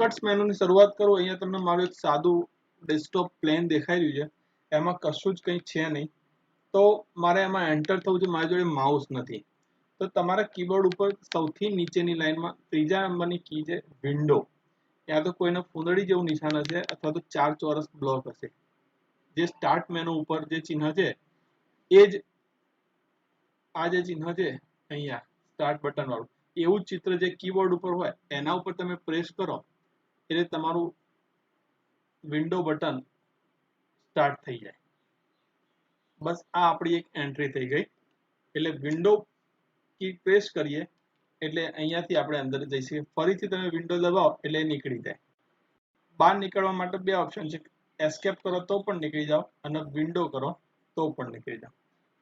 Shortcuts મેનુની શરૂઆત કરું અહીંયા તમને મારું એક સાદું ડેસ્કટોપ પ્લેન દેખાઈ રહ્યું છે, એમાં કશું જ કંઈ છે નહીં. તો મારે એમાં એન્ટર થવું છે, મારી જોડે માઉસ નથી. તો તમારા કીબોર્ડ ઉપર સૌથી નીચેની લાઈનમાં ત્રીજા નંબરની કી છે વિન્ડો, ત્યાં તો કોઈના ફૂંદડી જેવું નિશાન હશે અથવા તો 4 ચોરસ બ્લોક હશે. જે સ્ટાર્ટ મેનુ ઉપર જે ચિહ્ન છે એ જ આ જે ચિહ્ન છે અહીંયા સ્ટાર્ટ બટન વાળું, એવું જ ચિત્ર જે કીબોર્ડ ઉપર હોય એના ઉપર તમે પ્રેસ કરો એટલે તમારું વિન્ડો બટન સ્ટાર્ટ થઈ જાય. બસ આ આપણી એક એન્ટ્રી થઈ ગઈ. એટલે વિન્ડો કી પ્રેસ કરીએ એટલે અહીંયાથી આપણે અંદર જઈ શકીએ. ફરીથી તમે વિન્ડો દબાવો એટલે નીકળી જાય. બહાર નીકળવા માટે બે ઓપ્શન છે, એસ્કેપ કરો તો પણ નીકળી જાઓ અને વિન્ડો કરો તો પણ નીકળી જાઓ.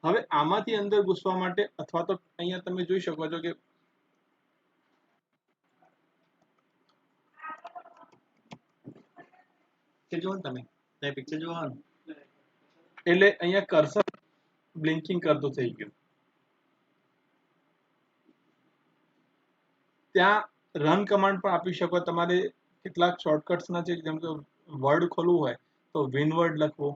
હવે આમાંથી અંદર ઘૂસવા માટે અથવા તો અહીંયા તમે જોઈ શકો છો કે જો તમે પિક્ચર જોવાનું એટલે અહીંયા કર્સર બ્લિંકિંગ કરતું થઈ ગયું. ત્યાં રન કમાન્ડ પણ આપી શકો. તમારે કેટલાક શોર્ટકટ્સના છે, જેમ કે વર્ડ ખોલવું હોય તો વિનવર્ડ લખવો,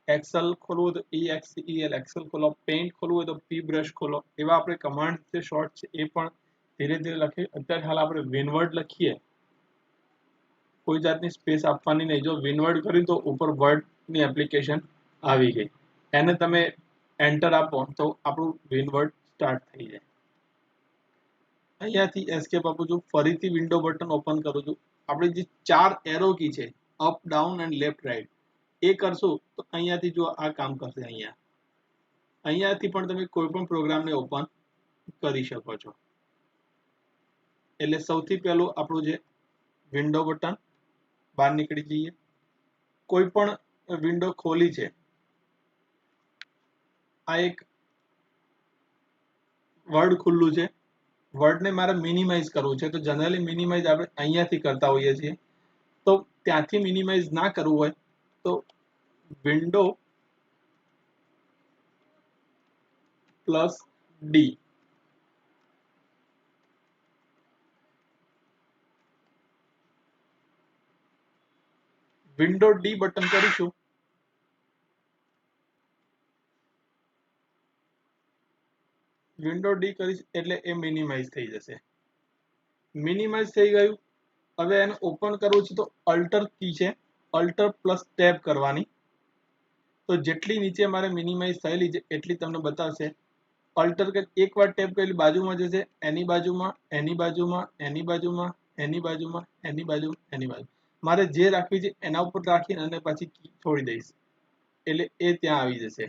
એક્સેલ ખોલવું હોય તો EXCEL એક્સેલ ખોલો, પેઇન્ટ ખોલવું હોય તો P બ્રશ ખોલો. એવા આપણે કમાન્ડ જે શોર્ટ છે એ પણ ધીરે ધીરે લખીએ. અત્યારે હાલ આપણે વિનવર્ડ લખીએ, કોઈ જાતની સ્પેસ આપવાની નહીં. જો વિનવર્ડ કર્યું તો ઉપર વર્ડની એપ્લિકેશન આવી ગઈ, એને તમે એન્ટર આપો તો આપણું વિનવર્ડ સ્ટાર્ટ થઈ જાય. અહીંયાથી એસ્કેપ આપું છું, ફરીથી વિન્ડો બટન ઓપન કરું છું. આપણી જે 4 એરો કી છે up down and left right એ કરશું તો અહીંયાથી જો આ કામ કરશે. અહીંયાથી પણ તમે કોઈ પણ પ્રોગ્રામને ઓપન કરી શકો છો. એટલે સૌથી પહેલું આપણું જે વિન્ડો બટન, બહાર નીકળી જઈએ. કોઈ પણ વિન્ડો ખોલી છે, આ એક વર્ડ ખુલ્લું છે, વર્ડને મારે મિનિમાઇઝ કરવું છે. તો જનરલી મિનિમાઇઝ આપણે અહીંયાથી કરતા હોઈએ છીએ. તો ત્યાંથી મિનિમાઇઝ ના કરવું હોય તો window plus D, window D button કરીશું વિન્ડો ડી કરીશ એટલે એ મિનિમાઇઝ થઈ જશે. મિનિમાઇઝ થઈ ગયું. હવે એને ઓપન કરવું છે તો અલ્ટર કી છે, અલ્ટર પ્લસ ટેબ કરવાની. તો જેટલી નીચે મારે મિનિમાઇઝ થયેલી છે એટલી તમને બતાવશે. અલ્ટર એકવાર ટેપ કરેલી બાજુમાં જશે, એની બાજુમાં, એની બાજુમાં, એની બાજુમાં, એની બાજુમાં, એની બાજુ, એની બાજુ. મારે જે રાખવી છે એના ઉપર રાખીને અને પછી કી છોડી દઈશ એટલે એ ત્યાં આવી જશે.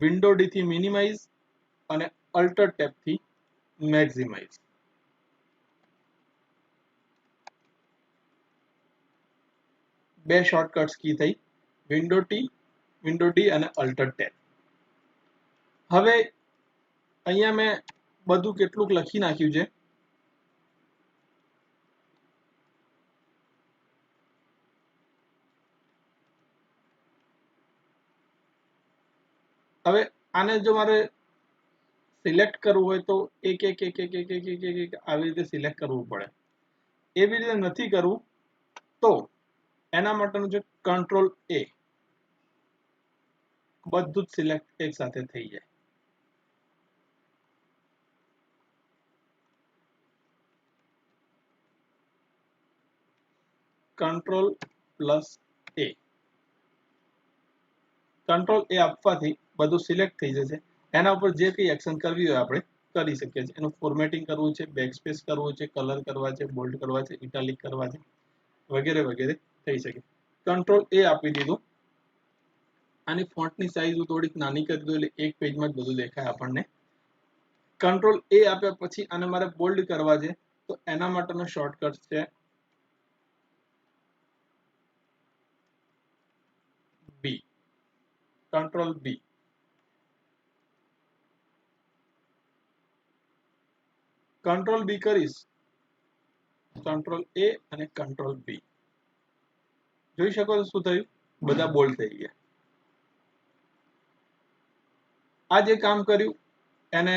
વિન્ડો ડી થી મિનિમાઇઝ અને અલ્ટર ટેબ થી મેક્સિમાઇઝ. બે શોર્ટકટ્સ કી થઈ, વિન્ડો ડી અને અલ્ટર ટેબ. હવે અહીંયા મેં બધું કેટલુંક લખી નાખ્યું છે. હવે આને જો મારે સિલેક્ટ કરવું હોય તો એક એક એક એક એક એક એક એક આવી રીતે સિલેક્ટ કરવું પડે. એવી રીતે નથી કરવું તો એના માટેનું છે કંટ્રોલ A, બધું જ સિલેક્ટ એક સાથે થઈ જાય. Control plus A, control A આપવાથી બધું સિલેક્ટ થઈ જશે. એના ઉપર જે કંઈ એક્શન કરવી હોય આપણે કરી શકીએ છીએ. એનું ફોર્મેટિંગ કરવું છે, બેકસ્પેસ કરવું છે, કલર કરવા છે, બોલ્ડ કરવા છે, ઇટાલિક કરવા છે, વગેરે વગેરે થઈ શકે. કંટ્રોલ A આપી દીધું. આની ફોન્ટની સાઈઝ હું થોડીક નાની કરી દઉં એટલે એક પેજમાં જ બધું દેખાય આપણને. કંટ્રોલ A આપ્યા પછી આને મારે બોલ્ડ કરવા છે તો એના માટેનો શોર્ટકટ છે B, control B. Control B કરીશ, કંટ્રોલ A અને કંટ્રોલ B. જોઈ શકો છો શું થયું, બધા બોલ્ડ થઈ ગયા. આ જે કામ કર્યું એને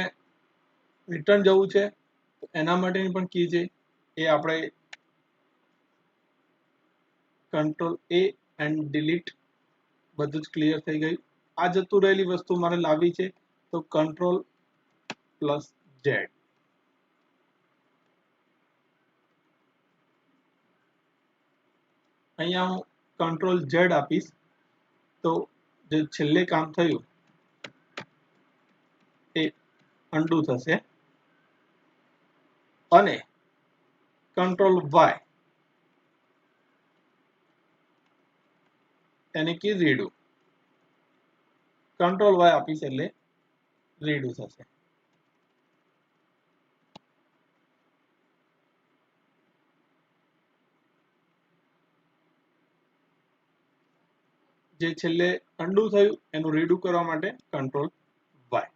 રિટર્ન જવું છે તો એના માટેની પણ કી છે, એ આપણે કંટ્રોલ એ એન્ડ ડિલીટ, બધું જ ક્લિયર થઈ ગયું. આ જતું રહેલી વસ્તુ મારે લાવવી છે તો કંટ્રોલ પ્લસ ઝેડ. અહીંયા હું કંટ્રોલ ઝેડ આપીશ તો જે છેલ્લે કામ થયું એ અન્ડુ થશે અને કંટ્રોલ વાય એને કે રીડુ, કંટ્રોલ વાય આપીશ એટલે રીડુ થશે. જે છેલ્લે અન્ડુ થયું એનું રીડુ કરવા માટે કંટ્રોલ વાય.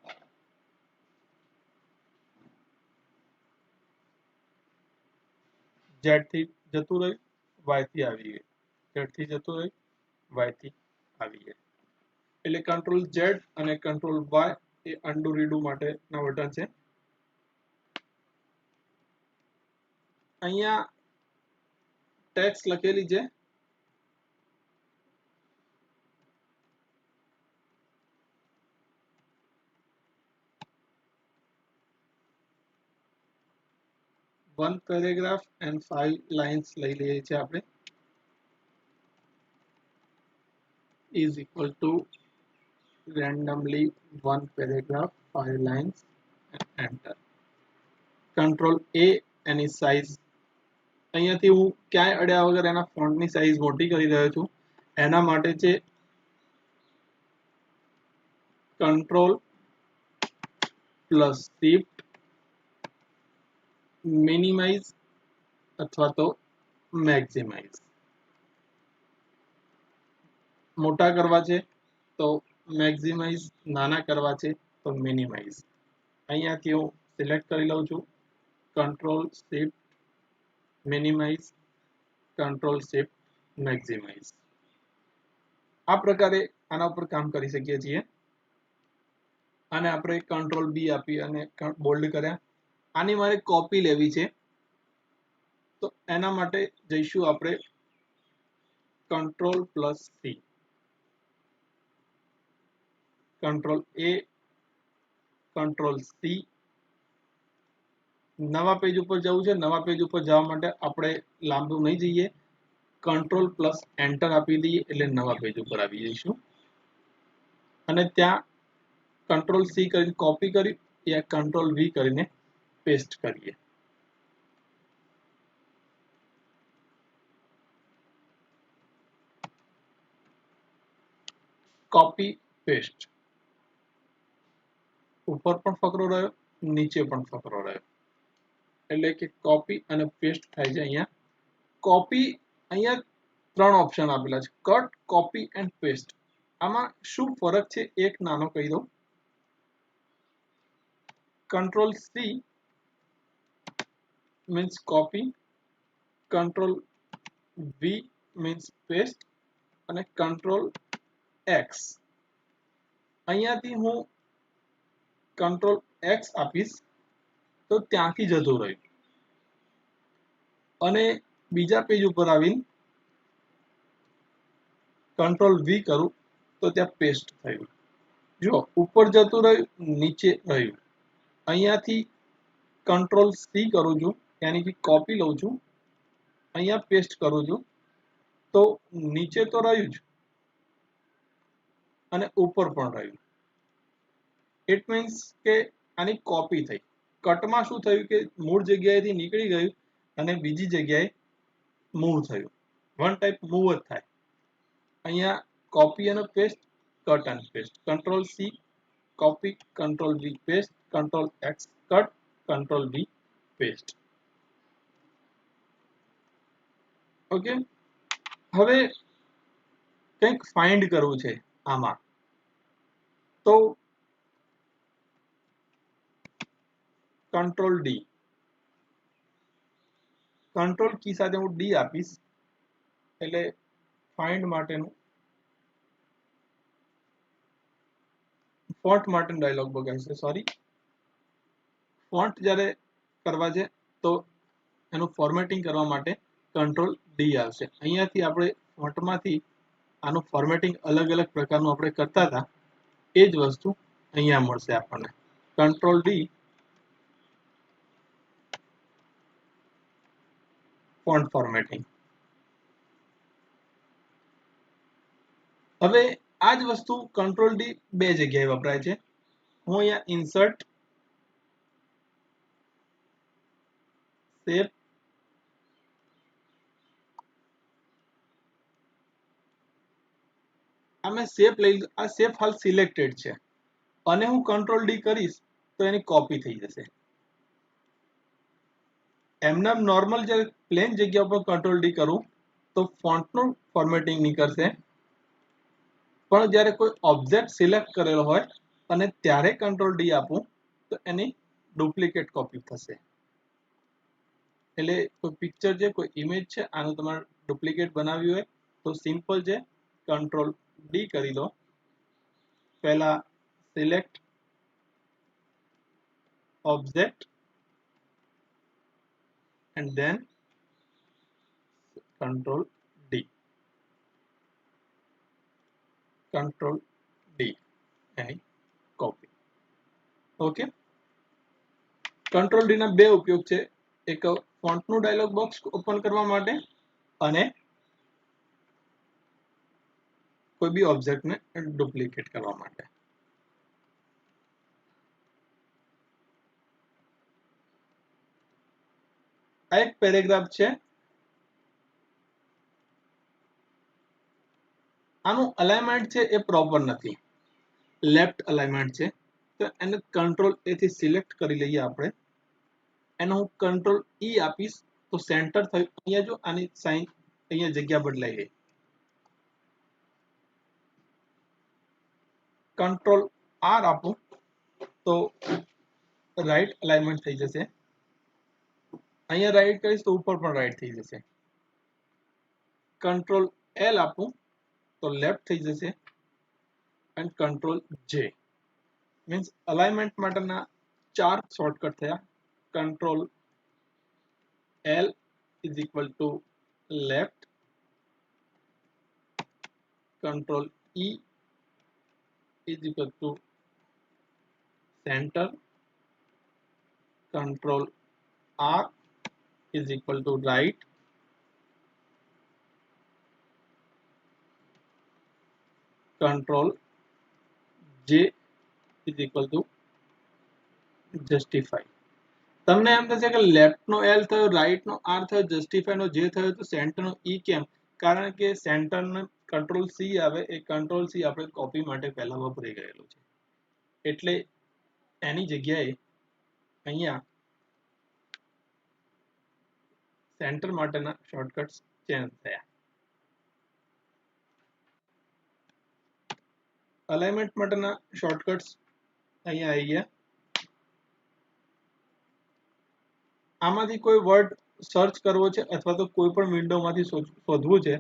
ઝેડ થી જતું રહ્યું, વાય થી આવી ગયું, ઝેડ થી જતું રહ્યું, વાય થી આવી ગયું. એટલે કંટ્રોલ ઝેડ અને કંટ્રોલ વાય એ અન્ડુ રીડુ માટેના બટન છે. અહીંયા ટેક્સ્ટ લખેલી છે one paragraph and 5 lines લઈ લઈએ છીએ આપણે, is equal to randomly one paragraph 5 lines and enter. Control A any size અહીંયાથી હું ક્યાંય અડ્યા વગર એના ફોન્ટની સાઇઝ મોટી કરી રહ્યો છું. એના માટે છે કંટ્રોલ પ્લસ શિફ્ટ મિનિમાઇઝ અથવા તો મેક્સિમાઇઝ. મોટા કરવા છે તો મેક્સિમાઇઝ, નાના કરવા છે તો મિનિમાઇઝ. અહીંયાથી હું સિલેક્ટ કરી લઉં છું control shift minimise, control shift maximise. આ પ્રકારે આના ઉપર કામ કરી શકીએ છીએ. અને આપણે કંટ્રોલ બી આપી અને બોલ્ડ કર્યા. આની મારે કોપી લેવી છે તો એના માટે જઈશું આપણે કંટ્રોલ પ્લસ સી, કંટ્રોલ એ, કંટ્રોલ સી. નવા પેજ ઉપર જવું છે. નવા પેજ ઉપર જવા માટે આપણે લાંબુ નહીં જઈએ, કંટ્રોલ પ્લસ એન્ટર આપી દઈએ એટલે નવા પેજ ઉપર આવી જઈશું. અને ત્યાં કંટ્રોલ સી કરીને કોપી કરી યા કંટ્રોલ વી કરીને પેસ્ટ કરીએ. કોપી પેસ્ટ, ઉપર પણ ફકરો રહ્યો, નીચે પણ ફકરો રહ્યો, એટલે કે કોપી અને પેસ્ટ થાય છે. અહીંયા કોપી, અહીંયા 3 ઓપ્શન આપેલા છે, કટ, કોપી એન્ડ પેસ્ટ. આમાં શું ફરક છે એક નાનો કહી દઉં. Control C means copy, control V means paste અને control X. અહીંયાથી હું control X આપીશ તો ત્યાંથી જતું રહ્યું અને બીજા પેજ ઉપર આવીને control V કરું તો ત્યાં પેસ્ટ થયું. જો ઉપર જતું રહ્યું, નીચે રહ્યું. અહીંયાથી કંટ્રોલ સી કરું છું, यानी कि कॉपी लઉં છું, અહીંયા પેસ્ટ કરું છું તો નીચે તો રહ્યું જ અને ઉપર પણ રહ્યું. ઇટ મીન્સ કે આની કોપી થઈ. કટમાં શું થયું કે મૂળ જગ્યાએથી નીકળી ગયું અને બીજી જગ્યાએ મૂવ થયું. વન ટાઈપ મૂવ જ થાય. અહીંયા કોપી અને પેસ્ટ, કટ અને paste. Control C copy, control V paste, control X cut, control V paste. Okay, હવે કંઈક ફાઇન્ડ કરવું છે આમાં તો કંટ્રોલ ડી, કંટ્રોલ કી સાથે હું ડી આપીશ એટલે ફાઇન્ડ માટેનું ફોન્ટ માટેનો ડાયલોગ બગાડશે. સોરી, ફોન્ટ જ્યારે કરવા છે તો એનું ફોર્મેટિંગ કરવા માટે કંટ્રોલ ડી આવશે. અહીંયાથી આપણે ફોન્ટમાંથી આનું ફોર્મેટિંગ અલગ અલગ પ્રકારનું આપણે કરતા હતા એ જ વસ્તુ અહીંયા મળશે આપણને. Control D font formatting. હવે આ જ વસ્તુ કંટ્રોલ ડી બે જગ્યાએ વપરાય છે. હું અહીંયા ઇન્સર્ટ શેપ આ શેપ હાલ સિલેક્ટેડ છે અને હું કંટ્રોલ ડી કરીશ તો એની કોપી થઈ જશે. એમના નોર્મલ જે પ્લેન જગ્યા પર કંટ્રોલ ડી કરું તો ફોન્ટનું ફોર્મેટિંગ નહીં કરશે, પણ જ્યારે કોઈ ઓબ્જેક્ટ સિલેક્ટ કરેલો હોય અને ત્યારે કંટ્રોલ ડી આપું તો એની ડુપ્લિકેટ કોપી થશે. એટલે કોઈ પિક્ચર છે, કોઈ ઇમેજ છે, આનું તમારે ડુપ્લિકેટ બનાવ્યું હોય તો સિમ્પલ છે, કંટ્રોલ ડી કરી દો. પહેલા select object and then control D and copy. Okay, control D ના બે ઉપયોગ છે, એક ફોન્ટનું ડાયલોગ બોક્સ ઓપન કરવા માટે અને કોઈ બી ઓબ્જેક્ટને ડુપ્લિકેટ કરવા માટે. આ એક પેરેગ્રાફ છે, આનું અલાઇનમેન્ટ છે એ પ્રોપર નથી, લેફ્ટ અલાઇનમેન્ટ છે, તો એને કંટ્રોલ એ થી સિલેક્ટ કરી લઈએ આપણે. એને હું કંટ્રોલ ઈ આપીશ તો સેન્ટર થયું. અહીંયા જો આની સાઇન અહીંયા જગ્યા બદલાઈ ગઈ. કંટ્રોલ આર આપું તો રાઈટ અલાઇનમેન્ટ થઈ જશે. અહીંયા રાઈટ કરીશ તો ઉપર પણ રાઈટ થઈ જશે. કંટ્રોલ એલ આપું તો લેફ્ટ થઈ જશે. એન્ડ કંટ્રોલ જે મીન્સ અલાઇનમેન્ટ માટેના 4 શોર્ટકટ થયા. Control L is equal to left, control E is equal to centre, control R is equal to right, control J is equal to justify. તમને એમ થશે કે લેફ્ટ નો L થયો, right no R થયો, justify નો જે થયો તો centre નો ઈ કેમ? કારણ કે સેન્ટર નો કંટ્રોલ સી આવે, એ કંટ્રોલ સી આપણે કોપી માટે પહેલા વપરાઈ ગયેલું છે, એટલે એની જગ્યાએ અહીંયા સેન્ટર માટેના શોર્ટકટ્સ ચેન્જ થયા. અલાઇનમેન્ટ માટેના શોર્ટકટ્સ અહીંયા આવી ગયા. આમાંથી કોઈ વર્ડ સર્ચ કરવો છે અથવા તો કોઈ પણ વિન્ડોમાંથી શોધવું છે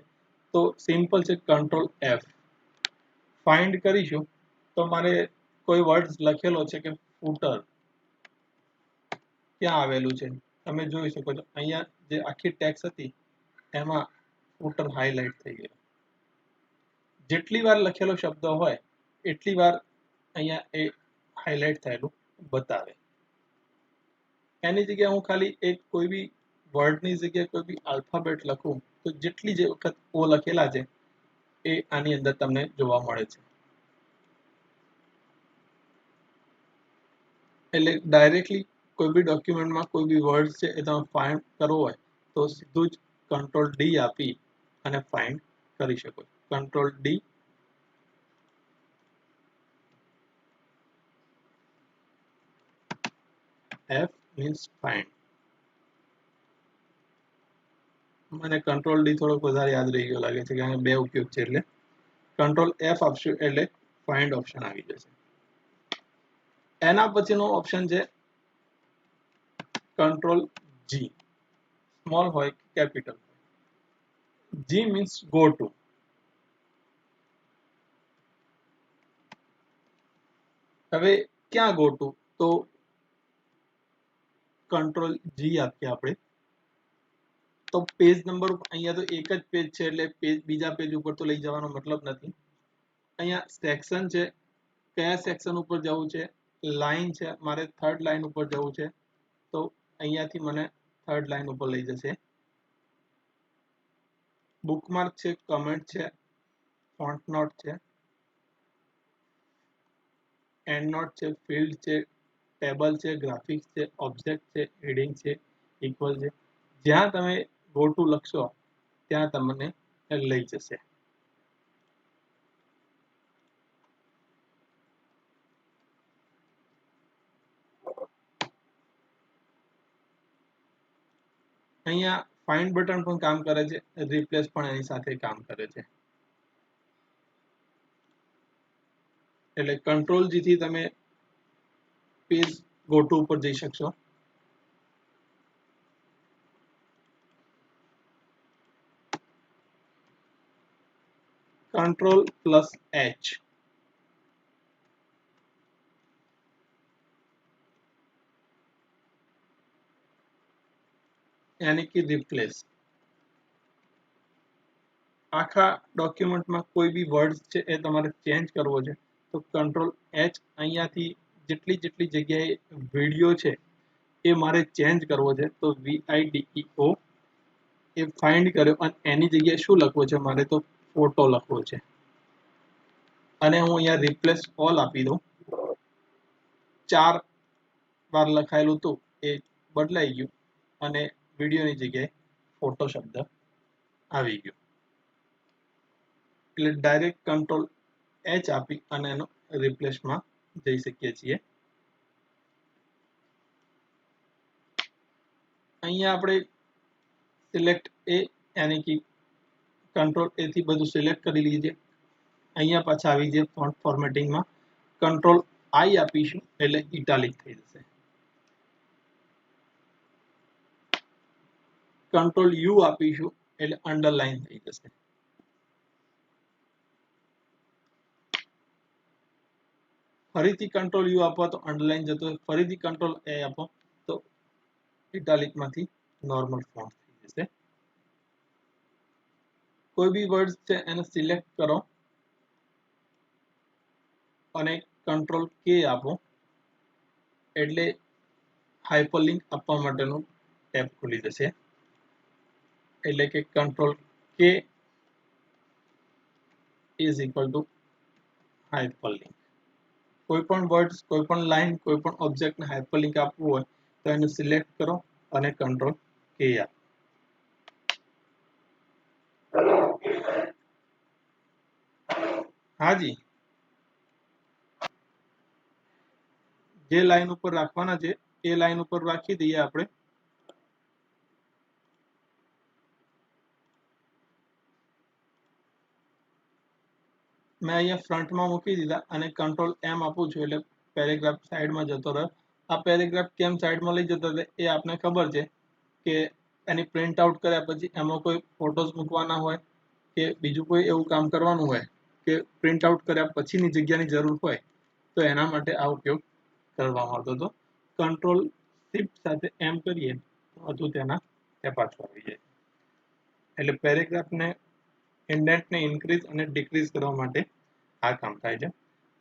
તો સિમ્પલ છે, કંટ્રોલ એફ. ફાઇન્ડ કરીશું તો મારે કોઈ વર્ડ લખેલો છે કે ફૂટર ક્યાં આવેલું છે, તમે જોઈ શકો છો. અહીંયા જે આખી ટેક્સ હતી એમાં ફૂટર હાઇલાઇટ થઈ ગયો. જેટલી વાર લખેલો શબ્દ હોય એટલી વાર અહીંયા એ હાઇલાઇટ થયેલું બતાવે. એની જગ્યાએ હું ખાલી એક કોઈ બી વર્ડની જગ્યાએ કોઈ બી આલ્ફાબેટ લખું તો જેટલી જે વખત ઓ લખેલા છે એ આની અંદર તમને જોવા મળે છે. એટલે ડાયરેક્ટલી કોઈ બી ડોક્યુમેન્ટમાં કોઈ બી વર્ડ છે એ તમે ફાઇન્ડ કરવો હોય તો સીધું જ કંટ્રોલ ડી આપી અને ફાઇન્ડ કરી શકો. Control D, F means find. મને કંટ્રોલ ડી થોડોક વધારે યાદ રહી ગયો લાગે છે, કારણ કે બે ઉપયોગ છે. એટલે કંટ્રોલ એફ આપશું એટલે ફાઇન્ડ ઓપ્શન આવી જશે. એના પછીનો ઓપ્શન છે કંટ્રોલ જી, સ્મોલ હોય capital. G means go to. હવે ક્યાં ગો ટુ? તો કંટ્રોલ જી આપીએ આપણે તો પેજ નંબર અહીંયા તો એક જ પેજ છે એટલે બીજા પેજ ઉપર તો લઈ જવાનો મતલબ નથી. અહીંયા સેક્શન છે, કયા સેક્શન ઉપર જવું છે, લાઈન છે, મારે થર્ડ લાઈન ઉપર જવું છે તો અહીંયાથી મને થર્ડ લાઈન ઉપર લઈ જશે. બુકમાર્ક છે, કમેન્ટ છે, ફોન્ટ નોટ છે, એન્ડ નોટ છે, ફિલ્ડ છે, ટેબલ છે, ગ્રાફિક્સ છે, ઓબ્જેક્ટ છે, હેડિંગ છે, ઇક્વલ છે. જ્યાં તમે ગો ટુ લખશો ત્યાં તમને લઈ જશે. અહીંયા ફાઇન્ડ બટન પણ કામ કરે છે, રિપ્લેસ પણ એની સાથે કામ કરે છે. એટલે કંટ્રોલ જી થી તમે પેજ ગો ટુ ઉપર જઈ શકશો. કંટ્રોલ પ્લસ એચ यानी कि रिप्लेस. આખા ડોક્યુમેન્ટમાં કોઈ બી વર્ડ છે એ તમારે ચેન્જ કરવો છે તો કંટ્રોલ એચ અહીંયાથી જેટલી જગ્યાએ વિડિયો છે એ મારે ચેન્જ કરવો છે તો VIDEO એ ફાઇન્ડ કર્યો અને એની જગ્યાએ શું લખવું છે, મારે તો ફોટો લખવો છે અને હું અહીંયા રિપ્લેસ ઓલ આપી દઉં. 4 વાર લખાયેલું હતું એ બદલાઈ ગયું અને વિડીયોની જગ્યાએ ફોટો શબ્દ આવી ગયો. એટલે ડાયરેક્ટ કંટ્રોલ એચ આપી અને એનો રિપ્લેસમાં જઈ શકીએ છીએ. અહીંયા આપણે સિલેક્ટ એ યાની કે કંટ્રોલ એ થી બધું સિલેક્ટ કરી લીધે. અહીંયા પાછા આવી જાય ફોન્ટ ફોર્મેટિંગમાં કંટ્રોલ આઈ આપીશું એટલે ઇટાલિક થઈ જશે. કંટ્રોલ યુ આપીશું એટલે અંડરલાઈન થઈ જશે. ફરીથી કંટ્રોલ યુ આપો તો અંડરલાઈન જતો, ફરીથી કંટ્રોલ એ આપો તો ઇટાલિકમાંથી નોર્મલ ફોન્ટ થઈ જશે. કોઈ બી વર્ડ છે એને સિલેક્ટ કરો અને કંટ્રોલ કે આપો એટલે હાઇપરલિંક આપવા માટેનું ટેબ ખુલી જશે. એટલે કે કંટ્રોલ કે ઇઝ ઇક્વલ ટુ હાઇપરલિંક. કોઈ પણ વર્ડ્સ, કોઈ પણ લાઈન, કોઈ પણ ઓબ્જેક્ટને હાઇપરલિંક આપવું હોય તો એને સિલેક્ટ કરો અને કંટ્રોલ કે આપો. હાજી, જે લાઈન ઉપર રાખવાના છે એ લાઈન ઉપર રાખી દઈએ આપણે. મેં અહીંયા ફ્રન્ટમાં મૂકી દીધા અને કંટ્રોલ એમ આપું છું એટલે પેરેગ્રાફ સાઈડમાં જતો રહ્યો. આ પેરેગ્રાફ કેમ સાઈડમાં લઈ જતો રહે એ આપને ખબર છે કે એની પ્રિન્ટ આઉટ કર્યા પછી એમાં કોઈ ફોટોસ મૂકવાના હોય કે બીજું કોઈ એવું કામ કરવાનું હોય કે પ્રિન્ટ આઉટ કર્યા પછીની જગ્યાની જરૂર હોય તો એના માટે આ ઉપયોગ કરવામાં આવતો હતો. કંટ્રોલ શિફ્ટ સાથે એમ કરીએ તો બધું તેના ત્યાં પાછું આવી જાય. એટલે પેરેગ્રાફને ઇન્ડેન્ટને ઇન્ક્રીઝ અને ડિક્રીઝ કરવા માટે આ કામ થાય છે.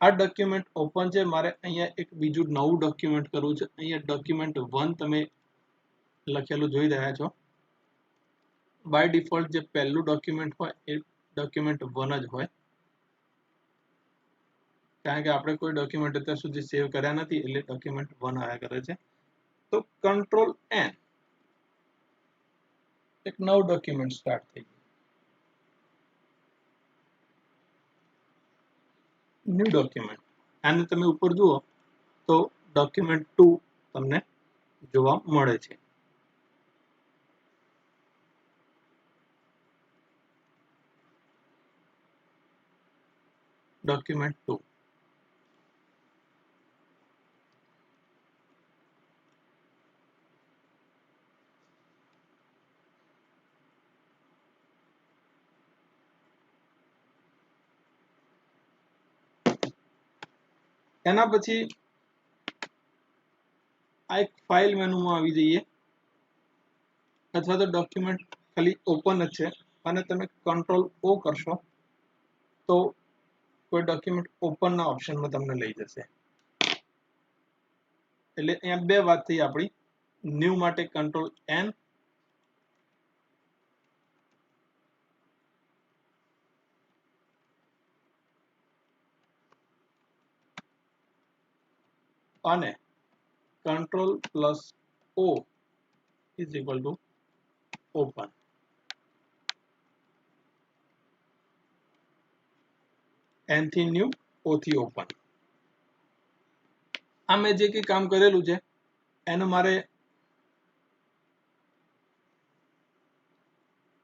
આ ડોક્યુમેન્ટ ઓપન છે. મારે અહીંયા એક બીજું નવું ડોક્યુમેન્ટ કરવું છે. અહીંયા ડોક્યુમેન્ટ 1 તમે લખેલું જોઈ રહ્યા છો. બાય ડિફોલ્ટ જે પહેલું ડોક્યુમેન્ટ હોય એ ડોક્યુમેન્ટ 1 જ હોય, કારણ કે આપણે કોઈ ડોક્યુમેન્ટ અત્યાર સુધી સેવ કર્યા નથી એટલે ડોક્યુમેન્ટ 1 આવ્યા કરે છે. તો કંટ્રોલ એન, એક નવું ડોક્યુમેન્ટ સ્ટાર્ટ થઈ ગયું. New document. આને તમે ઉપર જુઓ તો ડોક્યુમેન્ટ 2 તમને જોવા મળે છે. ડોક્યુમેન્ટ 2 એના પછી આ એક ફાઇલ મેનુમાં આવી જઈએ અથવા તો ડોક્યુમેન્ટ ખાલી ઓપન જ છે અને તમે કંટ્રોલ ઓ કરશો તો કોઈ ડોક્યુમેન્ટ ઓપનના ઓપ્શનમાં તમને લઈ જશે. એટલે અહીંયા બે વાત થઈ આપણી. ન્યૂ માટે કંટ્રોલ એન અને control plus O is equal to open. N થી ન્યૂ, ઓ થી ઓપન. આ મેં જે કંઈ કામ કરેલું છે એનું મારે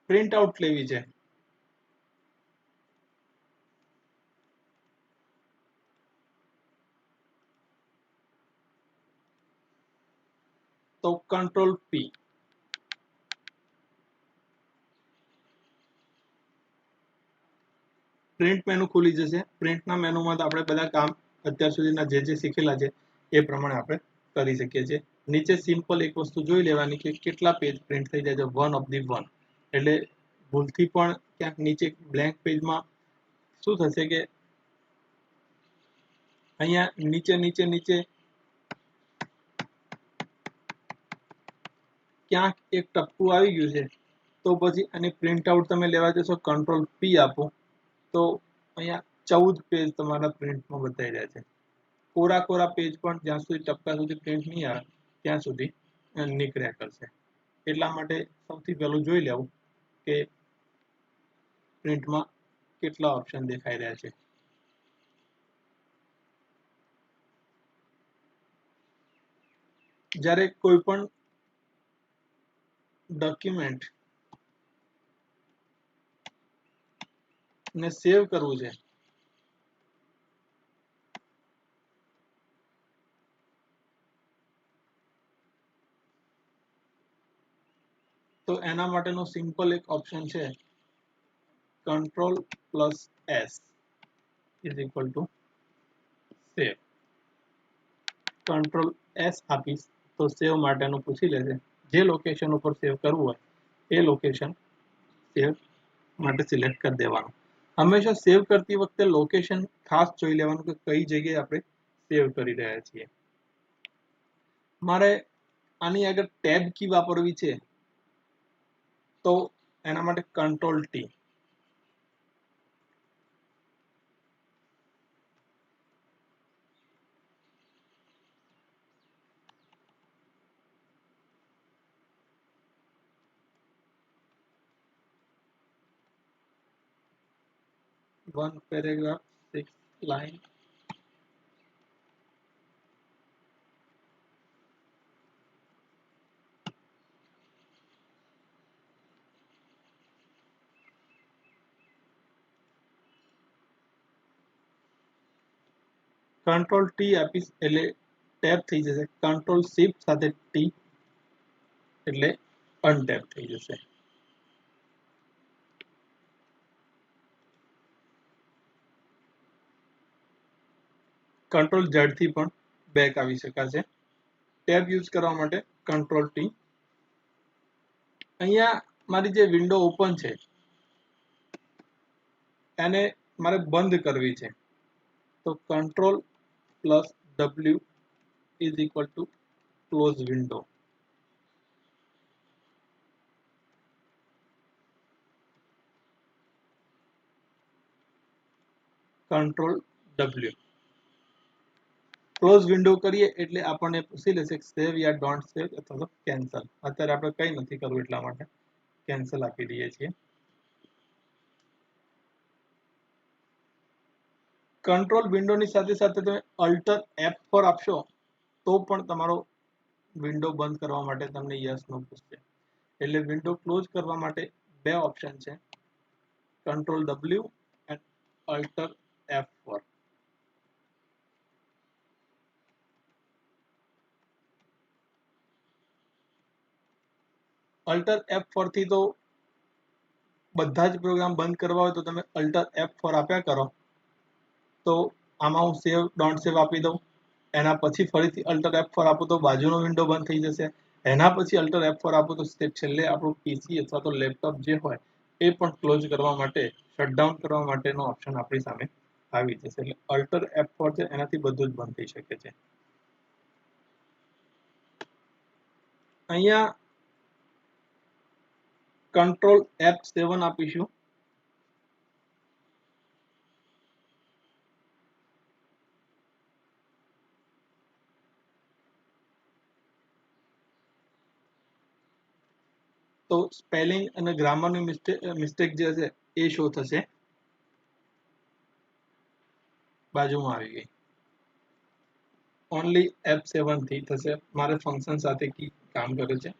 પ્રિન્ટ આઉટ લેવી છે. તો કંટ્રોલ પી. પ્રિન્ટ મેનુ ખુલી જશે. પ્રિન્ટના મેનુમાં તો આપણે બધા કામ અત્યાર સુધીના જે શીખેલા છે એ પ્રમાણે આપણે કરી શકીએ છીએ. નીચે સિમ્પલ એક વસ્તુ જોઈ લેવાની કે કેટલા પેજ પ્રિન્ટ થઈ જાય છે, 1 ઓફ ધી 1. એટલે ભૂલથી પણ ક્યાંક નીચે બ્લેન્ક પેજમાં શું થશે કે અહીંયા નીચે નીચે નીચે ક્યાંક એક ટપકું આવી ગયું છે તો પછી આની પ્રિન્ટ આઉટ તમે લેવા જશો, કંટ્રોલ પી આપો તો અહીંયા 14 પેજ તમારા પ્રિન્ટમાં બતાવી રહ્યા છે. કોરા પેજ પણ જ્યાં સુધી ટપકા સુધી પ્રિન્ટ નહીં આવે ત્યાં સુધી નીકળ્યા કરશે. એટલા માટે સૌથી પહેલું જોઈ લેવું કે પ્રિન્ટમાં કેટલા ઓપ્શન દેખાઈ રહ્યા છે. જ્યારે કોઈ પણ ડોક્યુમેન્ટ ને સેવ કરવું છે તો એના માટેનો સિમ્પલ એક ઓપ્શન છે control plus S is equal to save. Control S આપીશ તો સેવ માટેનું પૂછી લેશે. જે લોકેશન ઉપર સેવ કરવું હોય એ લોકેશન સેવ માટે સિલેક્ટ કરી દેવાનું. હંમેશા સેવ કરતી વખતે લોકેશન ખાસ જોઈ લેવાનું કે કઈ જગ્યાએ આપણે સેવ કરી રહ્યા છીએ. મારે આની આગળ ટેબ કી વાપરવી છે તો એના માટે control T. one paragraph 6 line control T આપીશ એટલે ટેબ થઈ જશે. કંટ્રોલ શિફ્ટ સાથે ટી એટલે અનટેબ થઈ જશે. કંટ્રોલ ઝેડ થી પણ બેક આવી શકાશે. ટેબ યુઝ કરવા માટે કંટ્રોલ ટી. અહીંયા મારી જે વિન્ડો ઓપન છે એને મારે બંધ કરવી છે તો control plus W is equal to close window. Control W. Close window કરીએ એટલે આપણને પૂછી લેશે સેવ યા ડોન્ટ સેવ અથવા તો કેન્સલ. અત્યારે આપણે કંઈ નથી કરવું એટલા માટે કેન્સલ આપી દઈએ છીએ. કંટ્રોલ વિન્ડોની સાથે સાથે તમે અલ્ટર F4 આપશો તો પણ તમારો વિન્ડો બંધ કરવા માટે તમને યસ નો પૂછશે. એટલે વિન્ડો ક્લોઝ કરવા માટે બે ઓપ્શન છે control W and alter F4. Alter F4 થી તો બધા જ પ્રોગ્રામ બંધ કરવા હોય તો તમે અલ્ટર F4 આપ્યા કરો તો આમાં હું સેવ ડોન્ટ સેવ આપી દઉં, એના પછી ફરીથી અલ્ટર F4 આપું તો બાજુનો વિન્ડો બંધ થઈ જશે એના પછી અલ્ટર F4 આપો તો છેલ્લે આપણું પીસી અથવા તો લેપટોપ જે હોય એ પણ ક્લોઝ કરવા માટે શટડાઉન કરવા માટેનો ઓપ્શન આપણી સામે આવી જશે. એટલે અલ્ટર F4 છે એનાથી બધું જ બંધ થઈ શકે છે. અહીંયા કંટ્રોલ F7 આપીશું. તો સ્પેલિંગ અને ગ્રામરની મિસ્ટેક જે હશે એ શો થશે. બાજુમાં આવી ગઈ. ઓનલી F7 થી થશે. મારે ફંક્શન સાથે કામ કરે છે.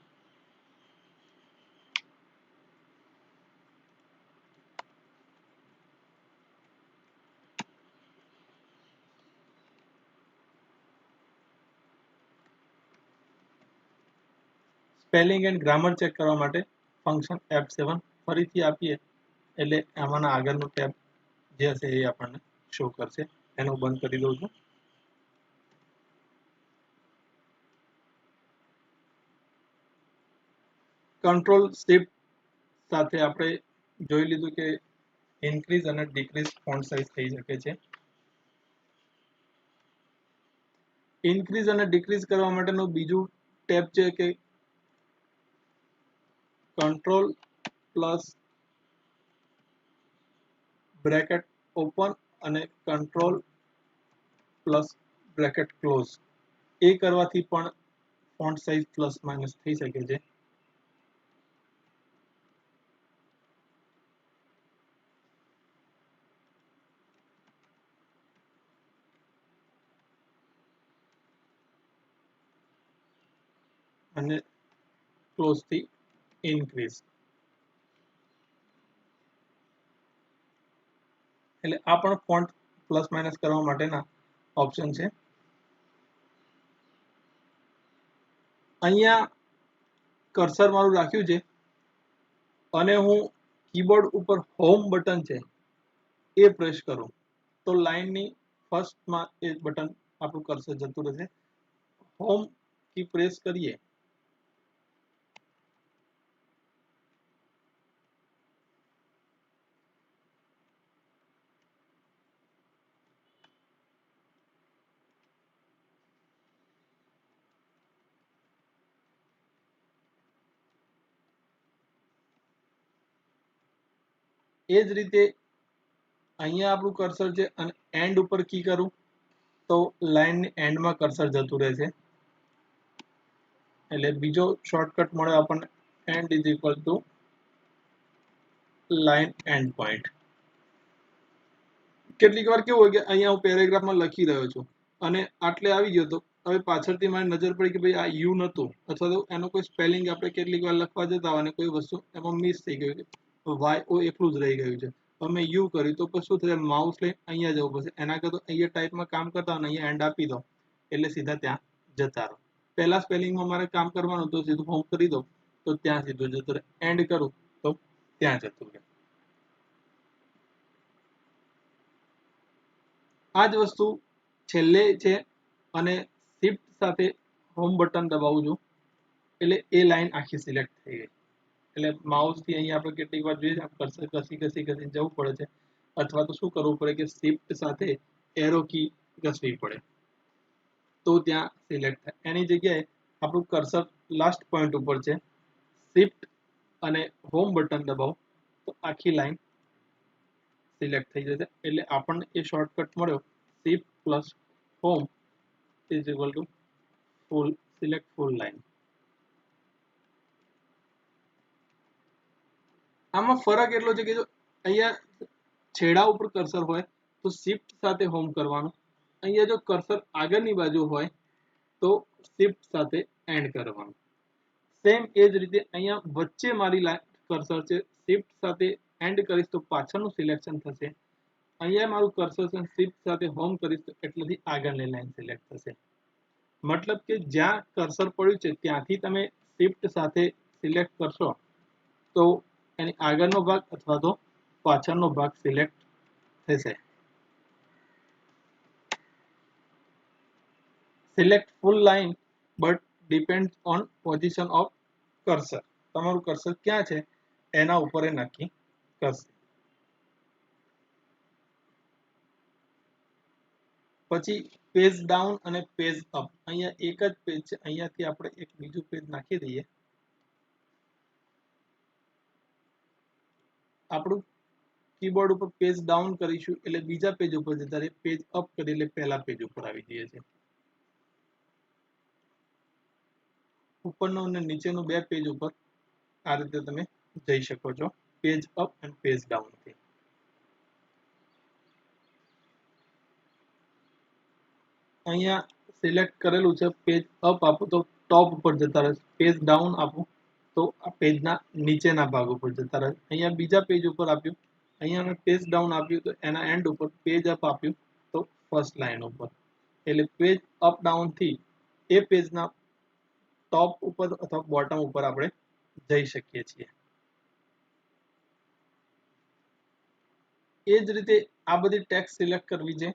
સ્પેલિંગ એન્ડ ગ્રામર ચેક કરવા માટે ફંક્શન F7 ફરીથી આપીએ એટલે આમાંના આગળનું ટેબ જે હશે એ આપણને શો કરશે. એનું બંધ કરી દઉં છું. કંટ્રોલ શિફ્ટ સાથે આપણે જોઈ લીધું કે ઇન્ક્રીઝ અને ડિક્રીઝ ફોન્ટ સાઇઝ થઈ શકે છે. ઇન્ક્રીઝ અને ડિક્રીઝ કરવા માટેનું બીજું ટેબ છે કે કંટ્રોલ પ્લસ બ્રેકેટ ઓપન અને કંટ્રોલ પ્લસ બ્રેકેટ ક્લોઝ એ કરવાથી પણ ફોન્ટ સાઇઝ પ્લસ માઇનસ થઈ શકે છે. અને ક્લોઝ થી ઇન્ક્રીઝ. એટલે આ પણ ફોન્ટ પ્લસ માઇનસ કરવા માટેના ઓપ્શન છે. અહીંયા કર્સર મારું રાખ્યું છે અને હું કીબોર્ડ ઉપર હોમ બટન છે એ પ્રેસ કરું તો લાઈનની ફર્સ્ટમાં એ બટન આપણું કર્સર જતું રહેશે. હોમ કી પ્રેસ કરીએ એ જ રીતે અહીંયા આપણું કર્સર છે અને એન્ડ ઉપર કી કરું તો લાઈનની એન્ડમાં કર્સર જતું રહેશે. એટલે બીજો શોર્ટકટ મળે આપણને and is equal to line end point. કેટલીક વાર કેવું હોય કે અહીંયા હું પેરેગ્રાફમાં લખી રહ્યો છું અને આટલે આવી ગયો તો હવે પાછળથી મારી નજર પડી કે ભાઈ આ યુ નતું અથવા તો એનો કોઈ સ્પેલિંગ આપણે કેટલીક વાર લખવા જતા હોય અને કોઈ વસ્તુ એમાં મિસ થઈ ગયું કે વાય ઓ એકલું જ રહી ગયું છે. અમે યુ કર્યું તો પછી શું થશે માઉસ લઈને અહીંયા જવું પડશે. એના કરતાં અહીંયા ટાઈપમાં કામ કરતા હોય અહીંયા એન્ડ આપી દો એટલે સીધા ત્યાં જતા રહો. પહેલા સ્પેલિંગમાં મારે કામ કરવાનું તો સીધું હોમ કરી દો તો ત્યાં સીધું જતું રહે. એન્ડ કરું તો ત્યાં જતું રહે. આ જ વસ્તુ છેલ્લે છે અને શિફ્ટ સાથે હોમ બટન દબાવું છું એટલે એ લાઈન આખી સિલેક્ટ થઈ ગઈ. એટલે માઉસથી અહીંયા આપણે કેટલીક વાર જોઈએ કર્સર ઘસી જવું પડે છે અથવા તો શું કરવું પડે કે શિફ્ટ સાથે એરો કી ઘસવી પડે તો ત્યાં સિલેક્ટ થાય. એની જગ્યાએ આપણું કર્સર લાસ્ટ પોઈન્ટ ઉપર છે. શિફ્ટ અને હોમ બટન દબાવો તો આખી લાઈન સિલેક્ટ થઈ જશે. એટલે આપણને એ શોર્ટકટ મળ્યો shift plus home is equal two full select full line. આમાં ફરક એટલો છે કે જો અહીંયા છેડા ઉપર કર્સર હોય તો શિફ્ટ સાથે હોમ કરવાનું. અહીંયા જો કર્સર આગળની બાજુ હોય તો શિફ્ટ સાથે એન્ડ કરવાનું. સેમ એ જ રીતે અહીંયા વચ્ચે મારી કર્સર છે શિફ્ટ સાથે એન્ડ કરીશ તો પાછળનું સિલેક્શન થશે. અહીંયા મારું કર્સર છે શિફ્ટ સાથે હોમ કરીશ તો એટલેથી આગળની લાઈન સિલેક્ટ થશે. મતલબ કે જ્યાં કર્સર પડ્યું છે ત્યાંથી તમે શિફ્ટ સાથે સિલેક્ટ કરશો તો એની આગળનો ભાગ અથવા તો પાછળનો ભાગ સિલેક્ટ થશે. Select full line but depend on position of cursor. તમારું કર્સર ક્યાં છે એના ઉપર એ નક્કી કરશે. પછી પેજ ડાઉન અને પેજ અપ. અહીંયા એક જ પેજ છે, અહીંયાથી આપણે એક બીજું પેજ નાખી દઈએ. આપણું કીબોર્ડ ઉપર પેજ ડાઉન કરીશું એટલે બીજા પેજ ઉપર જતા રહે, પેજ અપ કરી એટલે પહેલા પેજ ઉપર આવી જઈએ છે. ઉપરનું અને નીચેનું બે પેજ ઉપર આ રીતે તમે જઈ શકો છો, પેજ અપ અને પેજ ડાઉન થી. અહીંયા સિલેક્ટ કરેલું છે પેજ અપ આપો તો ટોપ ઉપર જતા રહેશે, પેજ ડાઉન આપો તો આ પેજના નીચેના ભાગ ઉપર જતા રહે. અહીંયા બીજા પેજ ઉપર આપ્યું, અહીંયા મેં પેજ ડાઉન આપ્યું તો એના એન્ડ ઉપર, પેજ અપ આપ્યું તો ફર્સ્ટ લાઈન ઉપર. એટલે પેજ અપ ડાઉન થી એ પેજના ટોપ ઉપર અથવા બોટમ ઉપર આપણે જઈ શકીએ છીએ. એ જ રીતે આ બધી ટેક્સ્ટ સિલેક્ટ કરવી છે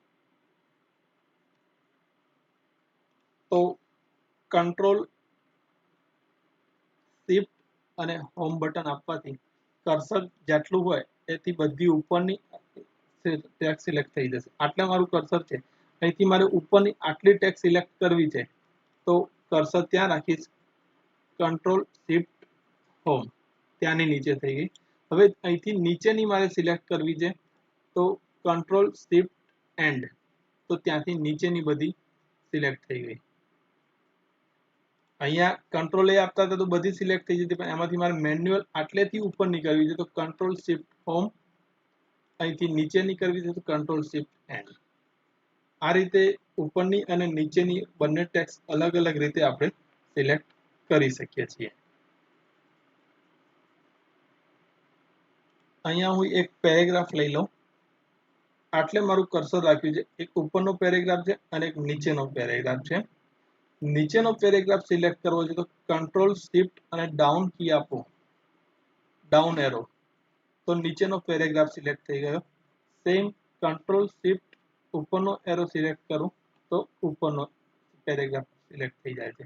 તો કંટ્રોલ શિફ્ટ અને હોમ બટન આપવાથી કર્સર જેટલું હોય એથી બધી ઉપરની ટેક્સ્ટ સિલેક્ટ થઈ જશે. આટલે મારું કર્સર છે, અહીંથી મારે ઉપરની આટલી ટેક્સ્ટ સિલેક્ટ કરવી છે તો કર્સર ત્યાં રાખીશ, કંટ્રોલ શિફ્ટ હોમ, ત્યાંની નીચે થઈ ગઈ. હવે અહીંથી નીચેની મારે સિલેક્ટ કરવી છે તો કંટ્રોલ શિફ્ટ એન્ડ, તો ત્યાંથી નીચેની બધી સિલેક્ટ થઈ ગઈ. અહીંયા કંટ્રોલ એ આપતા હતા તો બધી સિલેક્ટ થઈ જતી, પણ એમાંથી મારે મેન્યુઅલ આટલેથી ઉપર ની કરવી છે તો કંટ્રોલ શિફ્ટ હોમ, અહીંથી નીચેની કરવી છે તો કંટ્રોલ શિફ્ટ એન્ડ. આ રીતે ઉપરની અને નીચેની બંને ટેક્સ્ટ અલગ અલગ રીતે આપણે સિલેક્ટ કરી શકીએ છીએ. અહીંયા હું એક પેરેગ્રાફ લઈ લઉં. આટલે મારું કર્સર રાખ્યું છે, એક ઉપરનો પેરેગ્રાફ છે અને એક નીચેનો પેરેગ્રાફ છે. નીચેનો પેરેગ્રાફ સિલેક્ટ કરવો છે તો કંટ્રોલ શિફ્ટ અને ડાઉન કી આપો, ડાઉન એરો, તો નીચેનો પેરેગ્રાફ સિલેક્ટ થઈ ગયો. સેમ કંટ્રોલ શિફ્ટ ઉપરનો એરો સિલેક્ટ કરું તો ઉપરનો પેરેગ્રાફ સિલેક્ટ થઈ જાય છે.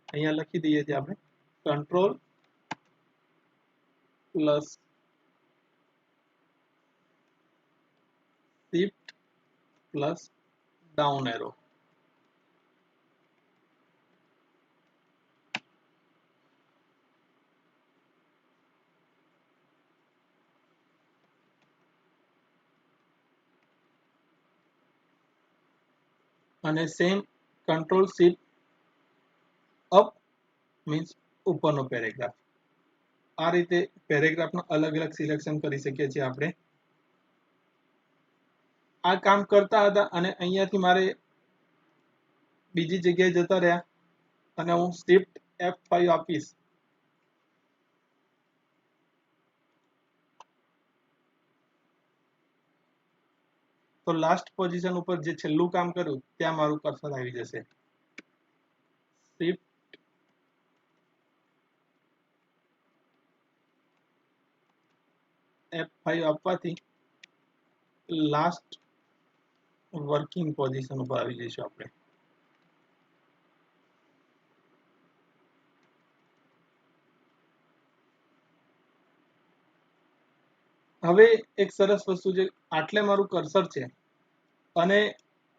અહીંયા લખી દઈએ છીએ આપણે control plus shift plus down arrow. અને same control shift up means ઉપરનો પેરેગ્રાફ. આ રીતે પેરેગ્રાફનો અલગ અલગ સિલેક્શન કરી શકીએ છીએ આપણે. આ કામ કરતા હતા અને અહીંયાથી મારે બીજી જગ્યાએ જતા રહ્યા અને હું શિફ્ટ F5 આપીશ તો લાસ્ટ પોઝિશન ઉપર જે છેલ્લું કામ કર્યું ત્યાં મારું કર્સર આવી જશે. શિફ્ટ F5 આપવાથી લાસ્ટ વર્કિંગ પોઝિશન ઉપર આવી જઈશું આપણે. હવે એક સરસ વસ્તુ છે, આટલે મારું કર્સર છે અને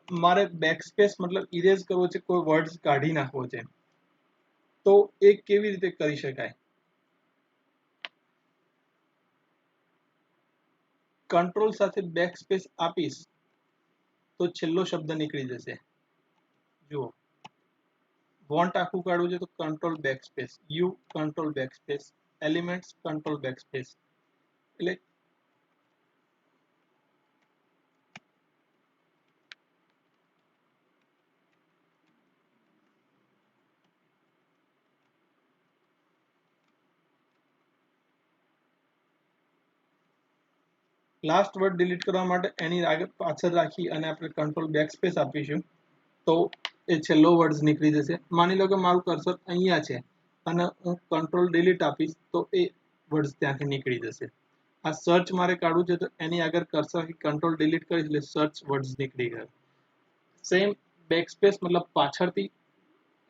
મારે બેકસ્પેસ મતલબ ઇરેઝ કરવો છે, કોઈ વર્ડ્સ કાઢી નાખવો છે તો એ કેવી રીતે કરી શકાય. કંટ્રોલ સાથે બેકસ્પેસ આપીશ તો છેલ્લો શબ્દ નીકળી જશે. જુઓ, વોન્ટ આખું કાઢવું છે તો control backspace, you control backspace, elements control backspace. એટલે લાસ્ટ વર્ડ ડિલીટ કરવા માટે એની આગળ પાછળ રાખી અને આપણે કંટ્રોલ બેકસ્પેસ આપીશું તો એ છેલ્લો વર્ડ નીકળી જશે. માની લો કે મારું કર્સર અહીંયા છે અને હું કંટ્રોલ ડિલીટ આપીશ તો એ વર્ડ ત્યાંથી નીકળી જશે. આ સર્ચ મારે કાઢવું છે તો એની આગળ કર્સર કંટ્રોલ ડિલીટ કરીશ એટલે સર્ચ વર્ડ્સ નીકળી ગયો. સેમ બેકસ્પેસ મતલબ પાછળથી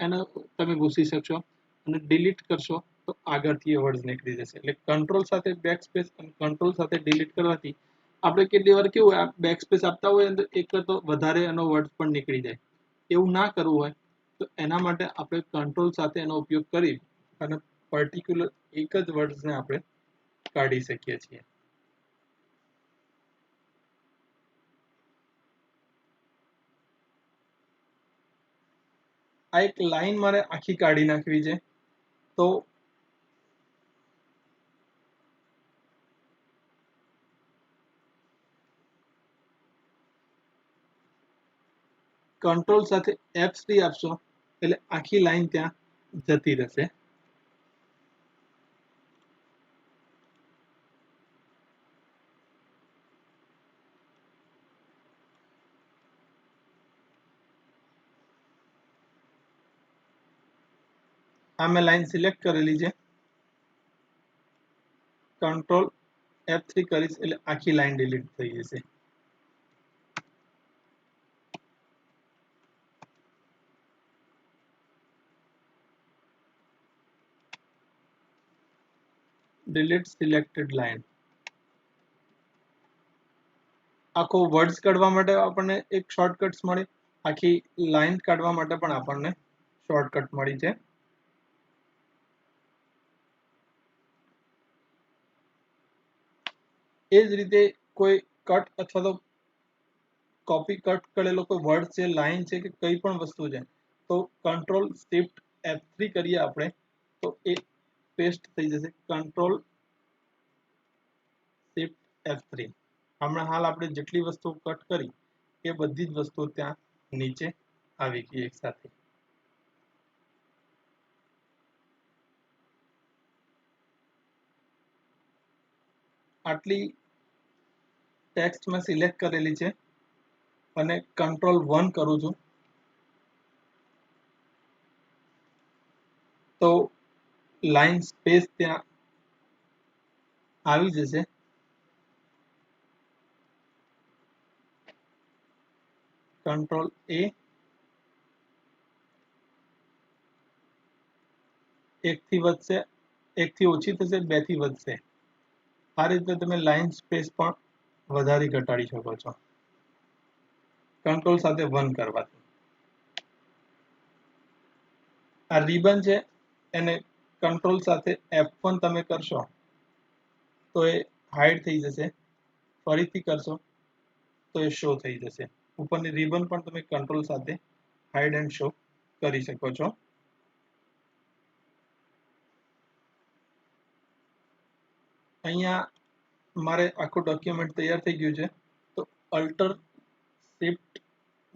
એને તમે ઘૂસી શકશો અને ડિલીટ કરશો તો આગળથી એ વર્ડ નીકળી જશે. એટલે કંટ્રોલ સાથે બેક સ્પેસ અને કંટ્રોલ સાથે ડિલીટ કરવાથી આપણે કેટલી વાર કેવું હોય બેક સ્પેસ આપતા હોય તો એક તો વધારે એનો વર્ડ પણ નીકળી જાય. એવું ના કરવું હોય તો એના માટે આપણે કંટ્રોલ સાથે એનો ઉપયોગ કરી અને પર્ટિક્યુલર એક જ વર્ડ્સને આપણે કાઢી શકીએ છીએ. આ એક લાઈન મારે આખી કાઢી નાખવી છે તો કંટ્રોલ સાથે F3 આપશો એટલે આખી લાઈન ત્યાં જતી રહેશે. આ મેં લાઈન સિલેક્ટ કરેલી છે. કંટ્રોલ F3 કરીશ એટલે આખી લાઈન ડિલીટ થઈ જશે. Delete selected line. આખો વર્ડ્સ કાઢવા માટે આપણને એક શોર્ટકટ્સ મળી, આખી લાઈન કાઢવા માટે પણ આપણને શોર્ટકટ મળી છે. એ જ રીતે કોઈ કટ અથવા તો કોપી કટ કરેલો કોઈ વર્ડ છે, લાઈન છે કે કઈ પણ વસ્તુ છે તો કંટ્રોલ શિફ્ટ F3 કરીએ આપણે તો એ પેસ્ટ થઈ જશે. Control shift F3. હમણાં હાલ આપણે જેટલી વસ્તુ કટ કરી એ બધી જ વસ્તુઓ ત્યાં નીચે આવી ગઈ એક સાથે. આટલી ટેક્સ્ટ મેં સિલેક્ટ કરેલી છે અને Ctrl+1 કરું છું તો લાઈન સ્પેસ ત્યાં આવી જશે. Ctrl+A. એકથી વધશે, એકથી ઓછી થશે, બેથી વધશે. આ રીતે તમે લાઈન સ્પેસ પણ વધારી ઘટાડી શકો છો કંટ્રોલ સાથે 1 કરવાથી. આ રિબન છે એને કંટ્રોલ સાથે F1 તમે કરશો તો એ હાઈડ થઈ જશે. ફરીથી કરશો તો એ શો થઈ જશે. ઉપરની રિબન પણ તમે કંટ્રોલ સાથે હાઈડ એન્ડ શો કરી શકો છો. અહીંયા મારે આખું ડોક્યુમેન્ટ તૈયાર થઈ ગયું છે તો અલ્ટર શિફ્ટ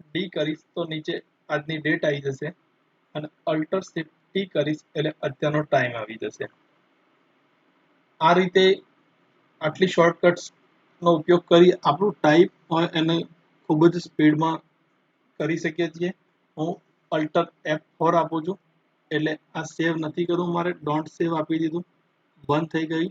ડી કરીશ તો નીચે આજની ડેટ આવી જશે અને અલ્ટર શિફ્ટ ટી કરીશ એટલે અત્યારનો ટાઈમ આવી જશે. આ રીતે આટલી શોર્ટકટ્સનો ઉપયોગ કરી આપણું ટાઈપ હોય એને ખૂબ જ સ્પીડમાં કરી શકીએ છીએ. હું અલ્ટર F4 આપું છું એટલે આ સેવ નથી કરવું મારે, ડોન્ટ સેવ આપી દીધું, બંધ થઈ ગઈ.